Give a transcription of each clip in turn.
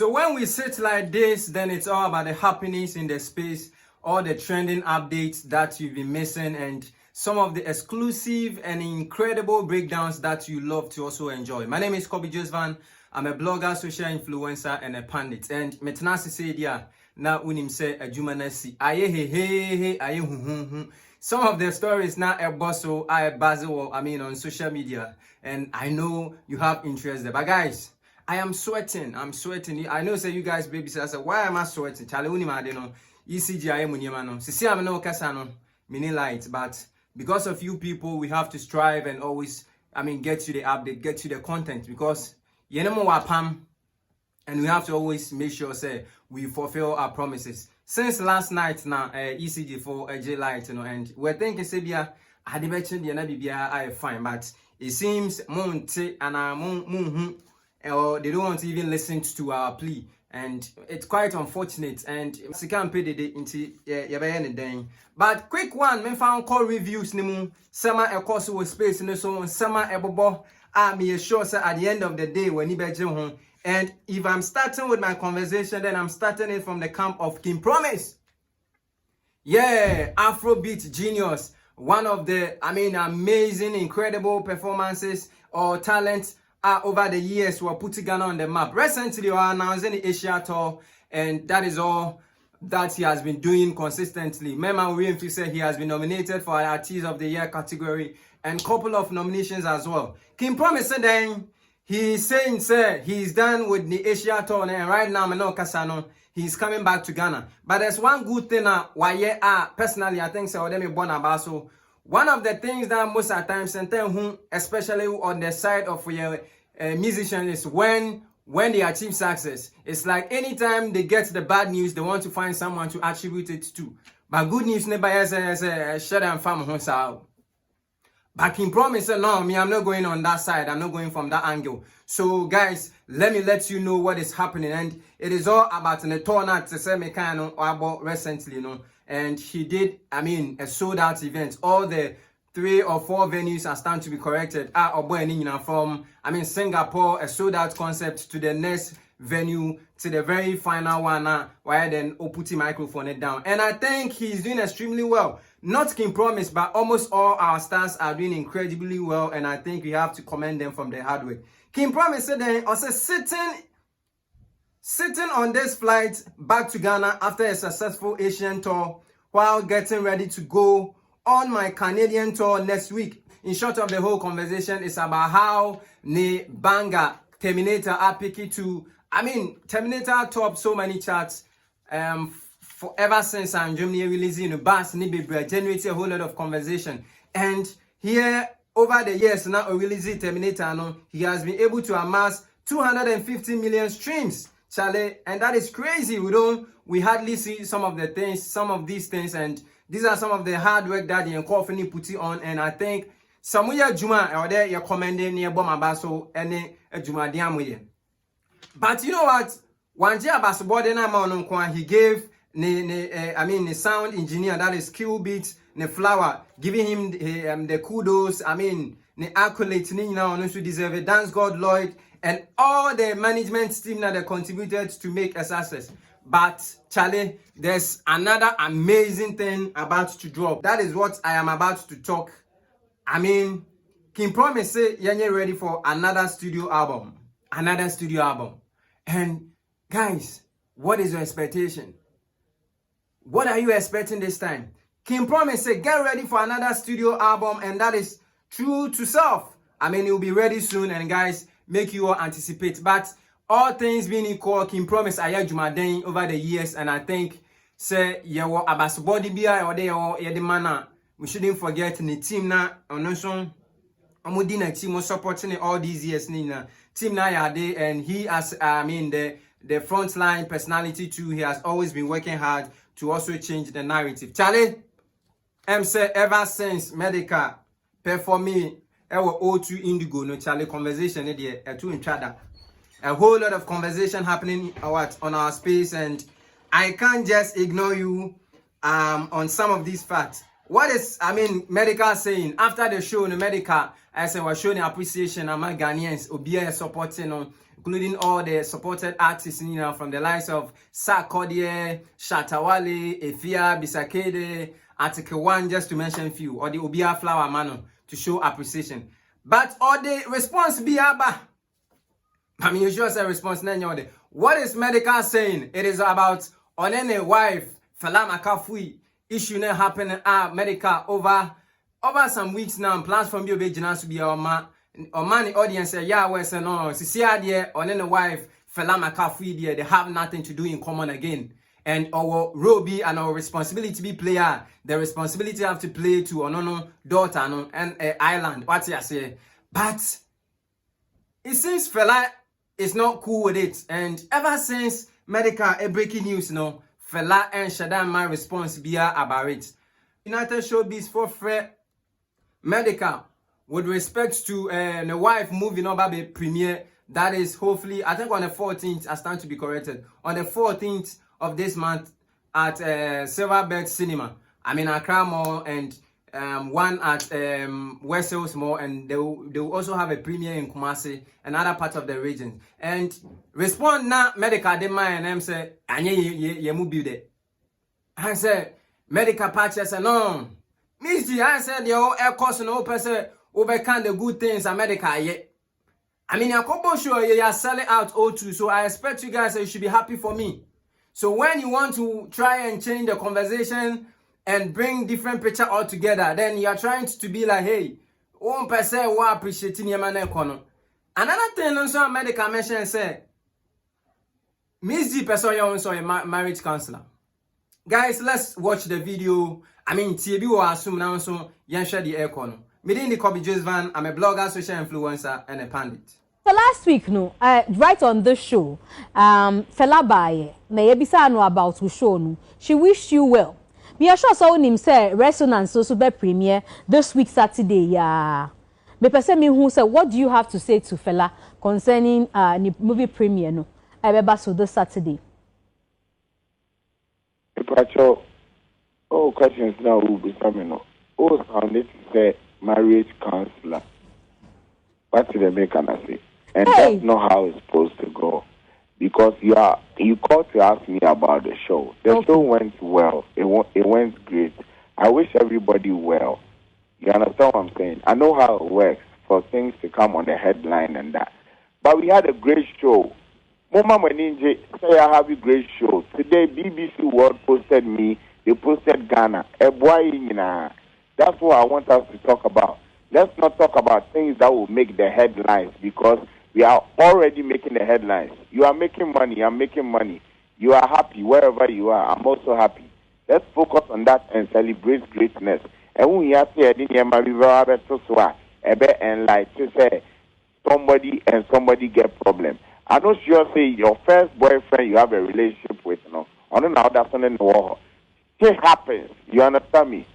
So when we sit like this, then it's all about the happenings in the space, all the trending updates that you've been missing, and some of the exclusive and incredible breakdowns that you love to also enjoy. My name is Kobe Josvan. I'm a blogger, social influencer, and a pundit. And metenasi say dia na unim say adwuma na si aye he aye hu. Some of the stories now a bustle, on social media, and I know you have interest there. But guys, I am sweating. I'm sweating. I know say you guys baby say why am I sweating? Charlie uni ma de no. ECG I am unyama no. Sisi am no kasa no. Mini light, but because of you people, we have to strive and always get you the update, get you the content, because yenemo wapam, and we have to always make sure say we fulfill our promises. Since last night now, ECG for J light, and we're thinking Sebia I mentioned the Nabibia I fine, but it seems Monte and or they don't want to even listen to our plea, and it's quite unfortunate. And she can't pay the day into but quick one, me found call reviews nimu summer a course with space in so summer ebobo. Me sure say at the end of the day when you be home. And if I'm starting with my conversation, then I'm starting it from the camp of King Promise. Yeah, Afrobeat genius, one of the amazing, incredible performances or talents over the years were putting Ghana on the map. Recently, we are announcing the Asia tour, and that is all that he has been doing consistently. Remember, we said he has been nominated for Artist of the Year category and couple of nominations as well. King Promise said then he's saying, sir, he's done with the Asia tour, and right now, Mano Kasano, he's coming back to Ghana. But there's one good thing personally, I think so. So one of the things that most of the time, especially on the side of your musician, is when they achieve success. It's like anytime they get the bad news, they want to find someone to attribute it to. But good news never has Shatta and fam himself. But King Promise said, no, I'm not going on that side. I'm not going from that angle. So guys, let me let you know what is happening. And it is all about the tournament to say me kind of about recently, And he did, a sold out event. All the 3 or 4 venues are starting to be corrected. From Singapore, a sold out concept, to the next venue, to the very final one, where then put microphone it down. And I think he's doing extremely well. Not King Promise, but almost all our stars are doing incredibly well, and I think we have to commend them from the hard work. King Promise said then also sitting on this flight back to Ghana after a successful Asian tour, while getting ready to go on my Canadian tour next week. In short of the whole conversation is about how the banger Terminator are picky to, Terminator top so many charts for ever since Germany releasing the bass generated a whole lot of conversation. And here over the years now releasing Terminator, he has been able to amass 250 million streams. Charlie, and that is crazy. We hardly see some of these things, and these are some of the hard work that the company put it on. And I think Samuya Juma or there you're commending near Bomabaso and Juma Diamuye. But you know what? One day he gave the sound engineer, that is Q-Beat, the flower, giving him the kudos, the accolades, now to deserve it. Dance God Lloyd and all the management team that they contributed to make a success. But Charlie, there's another amazing thing about to drop. That is what I am about to talk. King Promise say you're ready for another studio album. And guys, what is your expectation? What are you expecting this time? King Promise say get ready for another studio album, and that is True to Self. It will be ready soon, and guys, make you all anticipate. But all things being equal, King Promise Jumaden over the years, and I think say yawo abasbody bia or the manner. We shouldn't forget the team na onoson amudina team was supporting all these years nina. Team na yade, and he has the frontline personality too. He has always been working hard to also change the narrative. Charlie, say ever since Medikal performing O2 Indigo, no Charlie conversation two in Chada. A whole lot of conversation happening on our space, and I can't just ignore you on some of these facts. What is Medikal saying after the show? The Medikal I said we're showing appreciation among Ghanaians, Obia supporting, including all the supported artists, from the likes of Sarkodie, Shatta, Efia, Bisakede, Article 1, just to mention a few, or the Obia Flower Mano to show appreciation. But all the response be aba. I mean, you sure say response now. What is Medikal saying? It is about Onene wife, Fela Makafui, issue na happening at Medikal over some weeks now. Plans from you be to be our man the audience say, yeah, we say no, Sisia there, Onene wife, Fela Makafui there, they have nothing to do in common again. And our role be and our responsibility be player. The responsibility have to play to Onono daughter and island. What you say? But it seems Fela is not cool with it. And ever since Medikal a breaking news, Fela and Shatta my response be about it. United Showbiz for Fred Medikal with respect to the wife moving over the premiere. That is hopefully, I think on the 14th, I stand to be corrected. On the 14th of this month at Silverbird Cinema. I mean Accra Mall and one at West Hills Mall, and they will also have a premiere in Kumasi and other parts of the region. And respond now, Medikal de mind and say, "Anye ye move there." I said, Medikal patch. I said, "No, Miss G." I said, "Your air cost no person overcome the good things at Medikal yet." I mean, a couple sure you are selling out O2, so I expect you guys you should be happy for me. So when you want to try and change the conversation and bring different picture all together, then you are trying to be like, hey, 1% will appreciate your man. Another thing also Medikal mention say, Miss G person you also a marriage counselor. Guys, let's watch the video. I mean, TB will assume now so you share the aircon. Me the Kobe Josevan, I'm a blogger, social influencer, and a pandit. So last week, right on this show, Fela Baye, na yebisa no about who show no. She wished you well. Me sure so him say resonance so be premiere this week Saturday. Yeah. Me person me who say what do you have to say to Fela concerning the movie premiere no? I be so this Saturday. Pacho, all questions now will be coming up. Oh, sounded to say marriage counselor. What did they make an say? And that's not how it's supposed to go. Because you called to ask me about the show. The show went well. It went great. I wish everybody well. You understand what I'm saying? I know how it works for things to come on the headline and that. But we had a great show. Mama Meninje say I have a great show. Today BBC World posted me. They posted Ghana. That's what I want us to talk about. Let's not talk about things that will make the headlines because we are already making the headlines. You are making money. I'm making money. You are happy wherever you are. I'm also happy. Let's focus on that and celebrate greatness. And when you have to and like to say somebody and somebody get problem. I'm not sure say your first boyfriend you have a relationship with, I don't know how that's in the world. It happens. You understand me?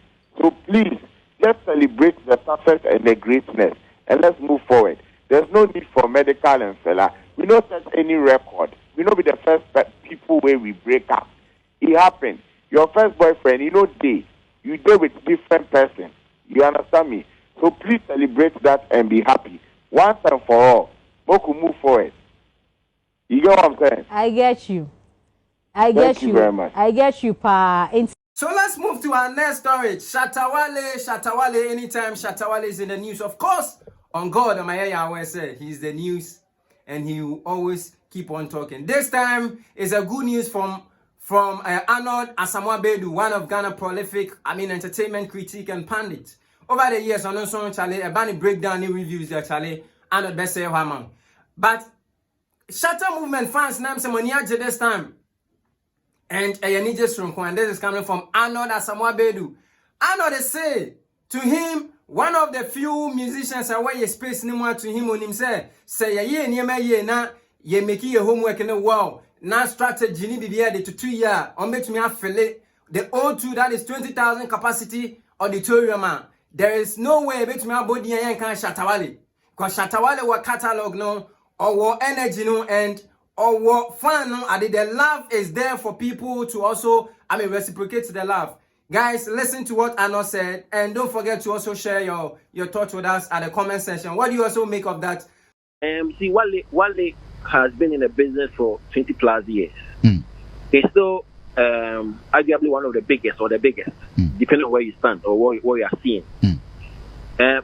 So please, let's celebrate the success and the greatness, and let's move forward. There's no need for Medikal and Fela. We don't set any record. We don't be the first people where we break up. It happened. Your first boyfriend, you date with different person. You understand me? So please celebrate that and be happy. Once and for all, Moku move forward. You get what I'm saying? I get you. Thank you very much. I get you, pa. So let's move to our next story. Shatta, anytime Shatta is in the news, of course, on God, I always say he's the news and he will always keep on talking. This time is a good news from Arnold Asamoah Bedu, one of Ghana's prolific, entertainment critic and pundit. Over the years, on also Charlie, a bunny breakdown new reviews there, Charlie, Arnold best say Haman. But Shatta movement fans name some money this time. And and this is coming from Arnold Asamoah Bedu. Arnold say to him, one of the few musicians away a space anymore to him on himself. Say ye na ye making your homework in the world. Now strategy ni be to 2 years. On make me affiliate the O2 that is 20,000 capacity auditorium. There is no way bet me body and can Shatta. Because Shatta wa catalog no or energy no and or what fun no, the love is there for people to also reciprocate the love. Guys, listen to what Anna said, and don't forget to also share your thoughts with us at the comment section. What do you also make of that? See, Wale has been in the business for 20 plus years. He's still arguably one of the biggest or the biggest, depending on where you stand or what you are seeing.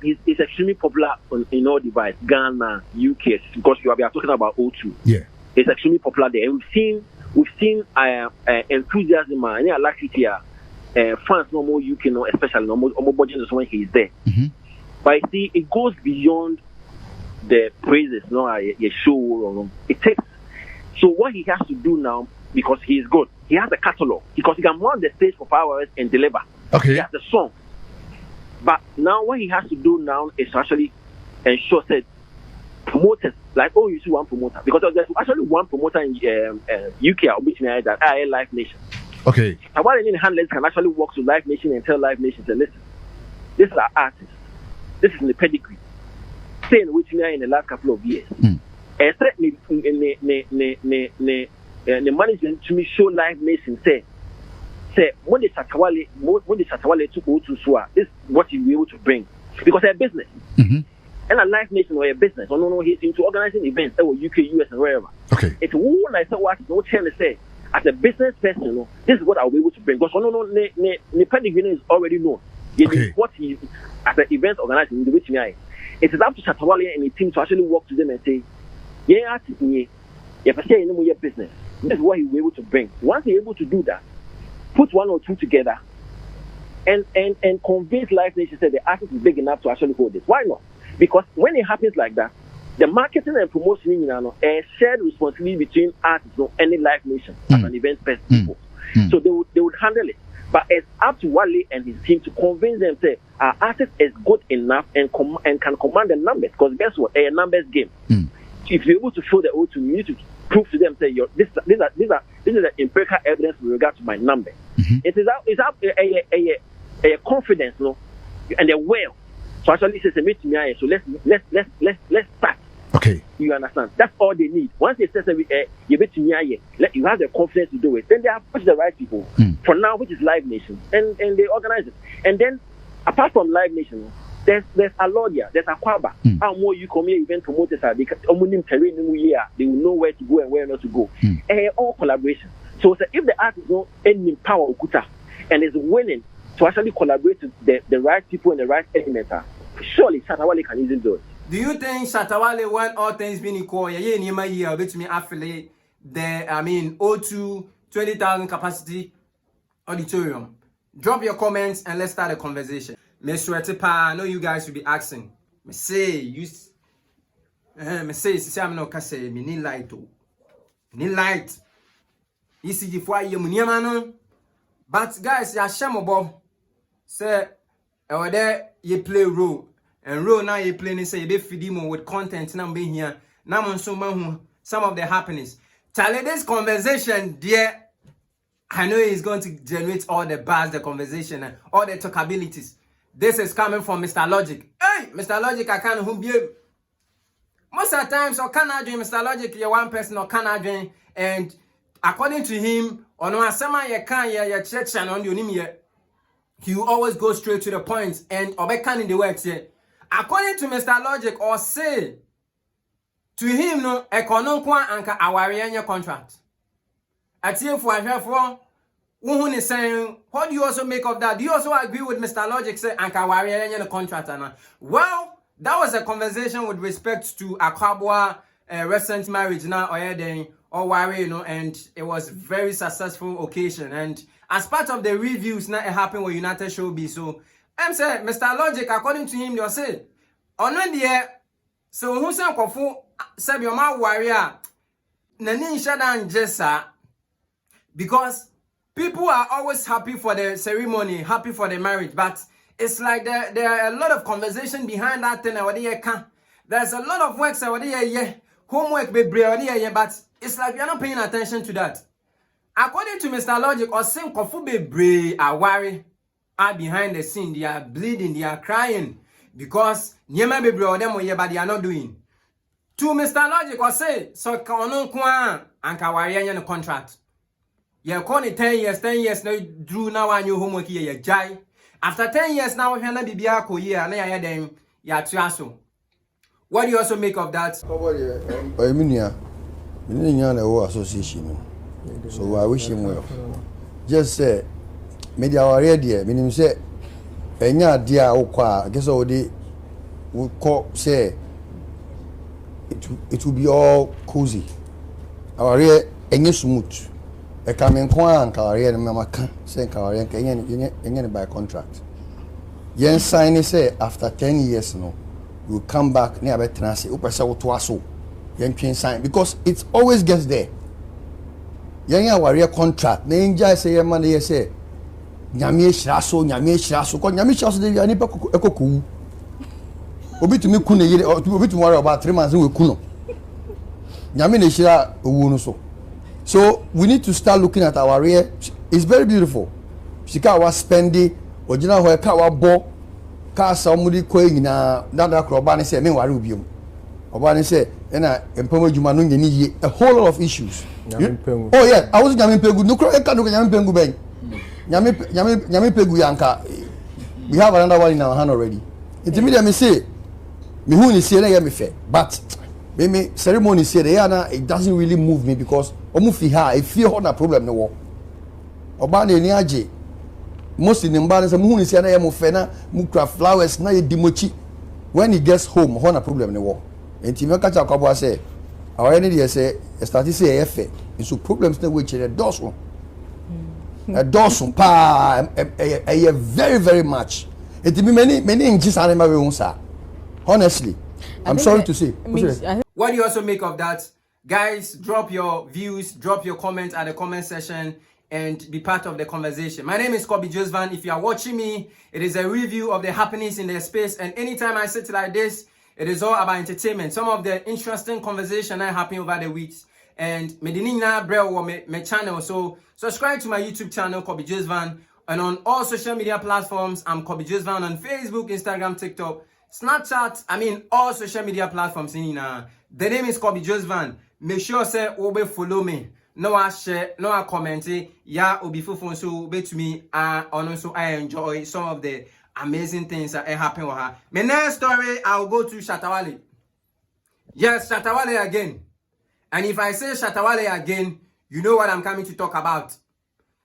He's extremely popular in all divides, Ghana, UK, because we are talking about O2. Yeah, it's extremely popular there. And we've seen enthusiasm and alacrity. Fans no more UK, no, especially no more budget when he's there. But you see, it goes beyond the praises, no, a show. It takes. So what he has to do now, because he is good, he has a catalog, because he can mount the stage for 5 hours and deliver. Okay. He has the song. But now what he has to do now is to actually ensure that promoters, like, oh, you see one promoter, because there's actually one promoter in UK, which means that Live Nation. Okay. And what any handlers can actually walk to Live Nation and tell Live Nation, say, listen, this is our artist. This is in the pedigree. Saying which me in the last couple of years. And threat me the management to me show Live Nation say when the Chatawale took to Swa, this is what he will be able to bring. Because they're business. And a Live Nation or a business. Oh no, he's into organizing events that were UK, US and wherever. Okay. It's one I said what no chance to say. As a business person, you know, this is what I'll be able to bring. Because the pedigree is already known. Okay. What he as an event organizer in the which me it is up to Chatawale and the team to actually walk to them and say, yeah, artist, yeah, business. This is what he will be able to bring. Once he's able to do that, put one or two together and convince Live Nation that the artist is big enough to actually hold this. Why not? Because when it happens like that, the marketing and promotion is shared responsibility between artists and any Live Nation as an event person people. So they would handle it. But it's up to Wale and his team to convince them that our artist is good enough and can command the numbers. Because guess what? A numbers game. If you're able to show the O2, you need to prove to them that this is the empirical evidence with regard to my number. It is up a confidence, no, and a will. So actually, say meet me. So let's start. Okay. You understand? That's all they need. Once they say you bet me, you have the confidence to do it. Then they have pushed the right people. For now, which is Live Nation, and they organize it. And then apart from Live Nation, there's a lawyer, there's a Kwaba. How more you come here, event promoters are they will know where to go and where not to go. All collaboration. So if the artist is not any power Okuta and is willing to actually collaborate with the right people and the right elements, surely Shatawale can easily do it. Do you think Shatawale, when all things being equal, bet me affiliate O2 20,000 capacity auditorium? Drop your comments and let's start a conversation. I know you guys will be asking. Me say I'm not say me need light oh. Need light. You see the fire you but guys, ya shamobo say there you play role. And role now you playing say you be feeding with content now being here. Now on some of the happenings. Charlie, this conversation, dear, I know it's going to generate all the buzz, the conversation, and all the talkabilities. This is coming from Mr. Logic. Hey, Mr. Logic, I can't whom you. Most of the times, or can I dream, Mr. Logic, you're one person, or can I dream, and according to him, or no, sama you can, your church and on your name here, he will always go straight to the point, and obekan in the works here. According to Mr. Logic, or say to him, no, economwa anka awarianya contract. At here for who is saying, what do you also make of that? Do you also agree with Mr. Logic say anka awarianya contract? Well, that was a conversation with respect to Akabwa recent marriage now or worry, and it was very successful occasion. And as part of the reviews now it happened with United Showbiz. So I'm saying Mr. Logic, according to him, they say on the so who say kofu said your ma warrior nani shadan jessa because people are always happy for the ceremony, happy for the marriage, but it's like there are a lot of conversation behind that thing. There's a lot of work homework but it's like you're not paying attention to that. According to Mr. Logic, or same kofu be are worry are behind the scene, they are bleeding, they are crying because nyema be them but they are not doing. To Mr. Logic or say so kono kwa anka warianya no contract. Yeah, call it 10 years now drew now and your homework here, jai. After 10 years now, we have bibia ko year, and I then ya traso. What do you also make of that? Association. So I wish him well. Just say, media already, meaning say, enya dia okwa, I guess already we call say it will be all cozy. Our real any smooth. A coming kwa and career and mamaka, say career and by contract. Yen sign say after 10 years no, we'll come back near Betransi, Upasa Tuaso, Yen Pin sign because it always gets there. Yen warrior contract, Ninja say money say Nyame Shraso, because Nyame Shraso de Yanipa Ekoku. Obi to me kune yere, obi to worry about 3 months we kuno. Nyame Shira Uno so. So we need to start looking at our rear. It's very beautiful. Shika was spending original where car was bought, car somebody going na nada crobani say, men warubium. Obani say, and I empower you manung a whole lot of issues. Oh yeah, I was Yamin Pegu, no crack can do Yamin Pengu Bang. Yamin Pegu Yanka. We have another one in our hand already. It's immediate me say, me who is here, me fair, but me ceremony say it doesn't really move me because I feel on a problem no war. Obani ni aje. Most in the balance of moon is an fena, mukra flowers, na dimochi. When he gets home, on a problem no war. And Timaka Chakabwa say, our enemy say, a status say effect. And so problems no which a dorsal. A dorsal pa a very, very much. It be many inches animal sir. Honestly. I'm sorry to say. What do you also make of that? Guys, drop your views, drop your comments at the comment section and be part of the conversation. My name is Kobe Josvan. If you are watching me, it is a review of the happenings in the space. And anytime I sit like this, it is all about entertainment. Some of the interesting conversation that happen over the weeks. And Medinina Brel me channel. So subscribe to my YouTube channel, Kobe Josvan. And on all social media platforms, I'm Kobe Josvan on Facebook, Instagram, TikTok, Snapchat, all social media platforms. The name is Kobe Josvan. Make sure say obe follow me. No I share, no I comment. Yeah, obi fufun so be to me. And also I enjoy some of the amazing things that happen with her. My next story, I'll go to Shatta. Yes, Shatta again. And if I say Shatta again, you know what I'm coming to talk about.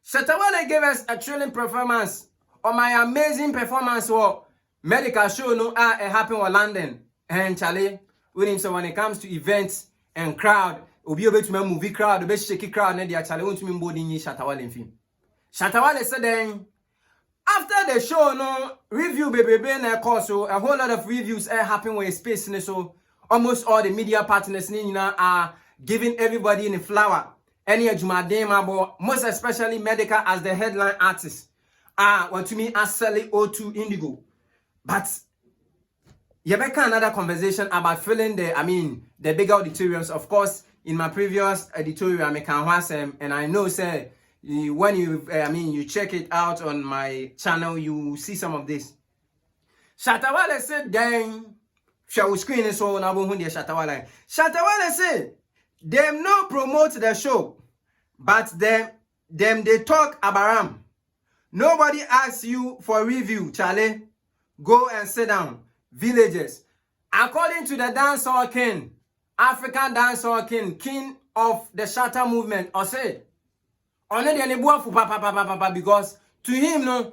Shatta gave us a thrilling performance on my amazing performance for Medikal show no happen in London. And Charlie, when it comes to events and crowd, will be able to make movie crowd, the best shaky crowd, and they actually want to be boarding Shatta in film. Shatta said then, after the show, no review baby and course, so a whole lot of reviews happen with space, so almost all the media partners are giving everybody in the flower. Any most especially Medikal as the headline artist. Want to me as selling O2 Indigo. But Yabeka another conversation about filling the big auditoriums. Of course, in my previous editorial, I can and I know, say, when you check it out on my channel, you see some of this. Shatta said, "Dang, shall screen so now who the Shatta said, them no promote the show, but them they talk about them. Nobody asks you for review, Charlie. Go and sit down. Villages. According to the dancehall king, African dancehall king of the Shatta movement, or say, because to him, no,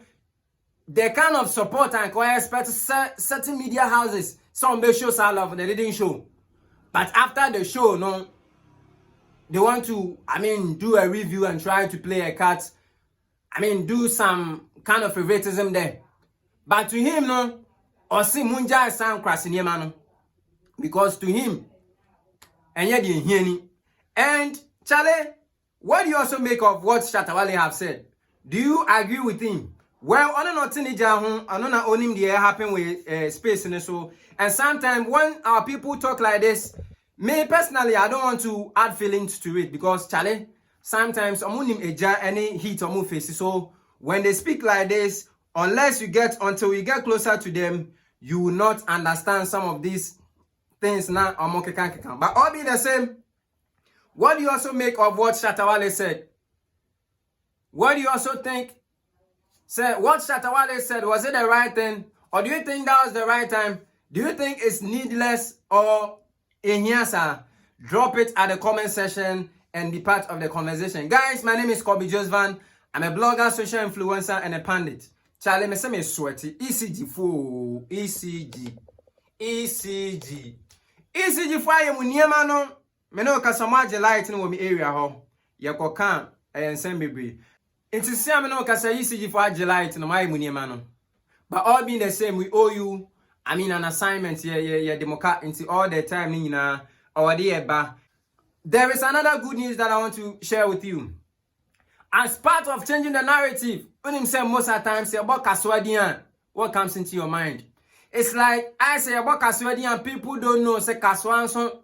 the kind of support and expect certain media houses, some they show some love, they didn't show. But after the show, no, they want to, do a review and try to play a card. Do some kind of favoritism there. But to him, no, or see Munja sound crass in Yemano. Because to him, and yet you hear. And Charlie, what do you also make of what Shatta have said? Do you agree with him? Well, I don't know teenager, I don't know only the happen with space and so. And sometimes when our people talk like this, me personally, I don't want to add feelings to it because Charlie, sometimes I'm any heat or move faces. So when they speak like this, until you get closer to them, you will not understand some of these things now. But all be the same, what do you also make of what Shatta said? What do you also think? Say, what Shatta said, was it the right thing? Or do you think that was the right time? Do you think it's needless or in here, sir? Drop it at the comment section and be part of the conversation. Guys, my name is Kobe Josvan. I'm a blogger, social influencer, and a pandit. Charlie, me say me sweaty. ECG fool. ECG. Fire mu niema no. Me no kasama light no me area ho. Ye koka ensem bebre. Inti sia me no kasa ECG for light no my mu niema no. But all being the same, we owe you, I mean, an assignment, demoka into all the time, There is another good news that I want to share with you. As part of changing the narrative, when him say most of the time, say about Kaswadian, what comes into your mind? It's like, I say about Kaswadian, people don't know, say Kaswan, so,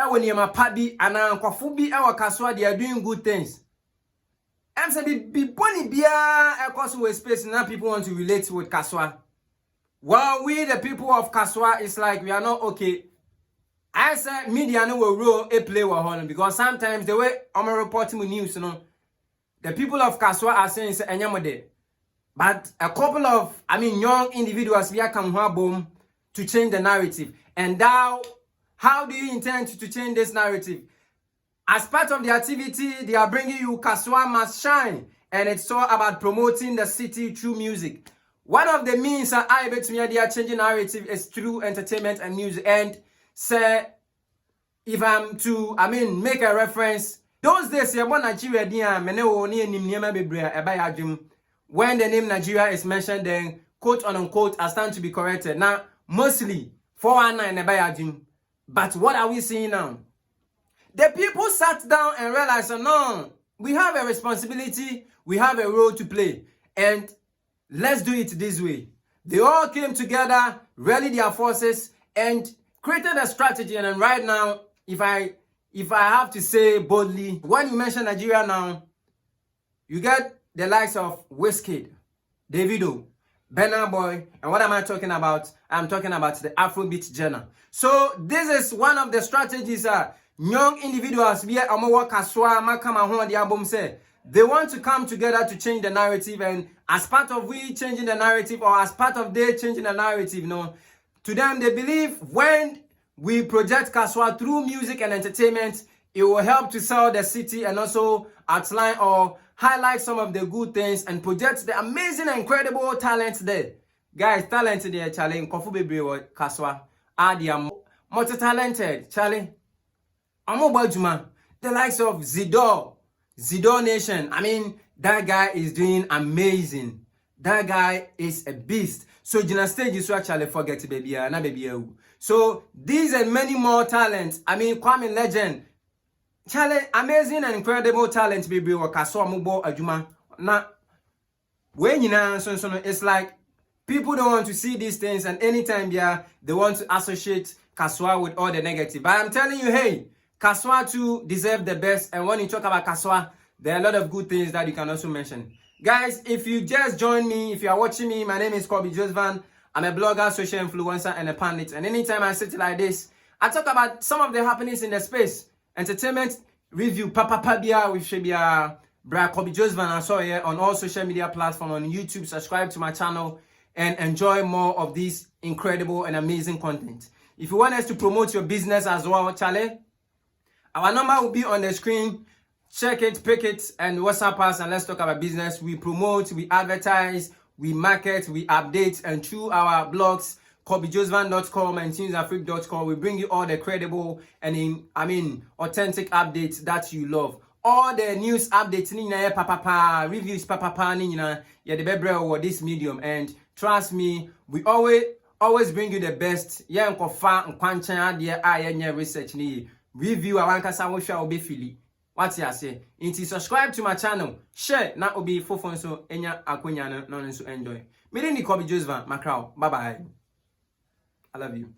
when you're my paddy, and I'm Kwafubi, our Kaswa, they are doing good things. I'm saying, be bonny beer, across with space, now people want to relate with Kaswa. Well, we, the people of Kaswa, it's like we are not okay. I said, media no will role a play with Holland because sometimes the way I'm reporting news, the people of Kaswa are saying, say, Enyamode. But a couple of, young individuals, we are come home to change the narrative. And now, how do you intend to change this narrative? As part of the activity, they are bringing you Kaswa Must Shine. And it's all about promoting the city through music. One of the means that I bet me they are changing narrative is through entertainment and music. And say, if I'm to, make a reference, those days, Nigeria, when the name Nigeria is mentioned, then quote unquote, I stand to be corrected. Now, mostly 419 but what are we seeing now? The people sat down and realized, no, we have a responsibility, we have a role to play, and let's do it this way. They all came together, rallied their forces, and created a strategy. And then right now, if I have to say boldly, when you mention Nigeria now, you get the likes of Wizkid, Davido, Burna Boy, and what am I talking about? I'm talking about the Afrobeat genre. So this is one of the strategies young individuals the album say they want to come together to change the narrative, and as part of we changing the narrative or as part of they changing the narrative, to them they believe when we project Kaswa through music and entertainment, it will help to sell the city and also outline or highlight some of the good things and project the amazing and incredible talents there. Guys, talent there, Charlie, Kofu Baby or Kaswa are they are multi-talented, Charlie. The likes of Zidor Nation. That guy is doing amazing. That guy is a beast. So Gina stage is actually forget baby, na baby. So these and many more talents. Kwame Legend. Charlie, amazing and incredible talent baby. Wakaso mubo ajuma. Na when it's like people don't want to see these things, and anytime they want to associate Kaswa with all the negative. But I'm telling you, hey, Kaswa too deserve the best, and when you talk about Kaswa, there are a lot of good things that you can also mention. Guys, if you just joined me, if you are watching me, my name is Kobe Josvan. I'm a blogger, social influencer, and a pandit. And anytime I sit like this, I talk about some of the happenings in the space. Entertainment review, Papa Pabia with Shebia, Bra Kobe Josvan. I saw here on all social media platforms, on YouTube. Subscribe to my channel and enjoy more of this incredible and amazing content. If you want us to promote your business as well, Charlie, our number will be on the screen. Check it, pick it, and WhatsApp us, and let's talk about business. We promote, we advertise, we market, we update, and through our blogs, kobijosvan.com and teamsafrique.com, we bring you all the credible and authentic updates that you love. All the news updates, reviews, the bebre or this medium, and trust me, we always bring you the best. Yeah, research ni review awankasa wo hwa obe fili. What you say? Inti subscribe to my channel, share na obi fofo so enya akonya no nso enjoy. Me ni Kobe Josvan, Macau. Bye bye. I love you.